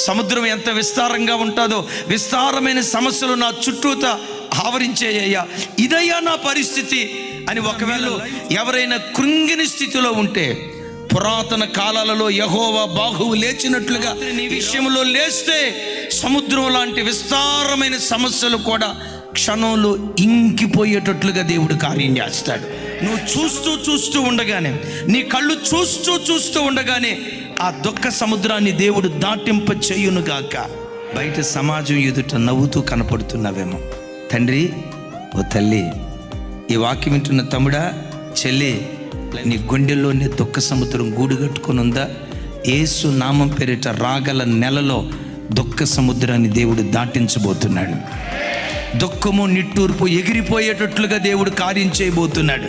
సముద్రం ఎంత విస్తారంగా ఉంటుందో, విస్తారమైన సమస్యలు నా చుట్టూత ఆవరించేయ్యా, ఇదయ్యా నా పరిస్థితి అని ఒకవేళ ఎవరైనా కృంగిని స్థితిలో ఉంటే, పురాతన కాలాలలో యెహోవా బాహువు లేచినట్లుగా నీ విషయంలో లేస్తే సముద్రం లాంటి విస్తారమైన సమస్యలు కూడా క్షణంలో ఇంకిపోయేటట్లుగా దేవుడు కార్యం చేస్తాడు. నువ్వు చూస్తూ ఉండగానే, నీ కళ్ళు చూస్తూ ఉండగానే ఆ దుఃఖ సముద్రాన్ని దేవుడు దాటింప చేయునుగాక. బయట సమాజం ఎదుట నవ్వుతూ కనపడుతున్నావేమో. తండ్రి, ఓ తల్లి, ఈ వాక్యం వింటున్న తమ్ముడా, చెల్లి, నీ గుండెల్లోనే దుఃఖ సముద్రం గూడు కట్టుకొని ఉందా? యేసు నామం పేరిట రాగల నెలలో దుఃఖ సముద్రాన్ని దేవుడు దాటించబోతున్నాడు. దుఃఖము నిట్టూర్పు ఎగిరిపోయేటట్లుగా దేవుడు కార్యం చేయబోతున్నాడు.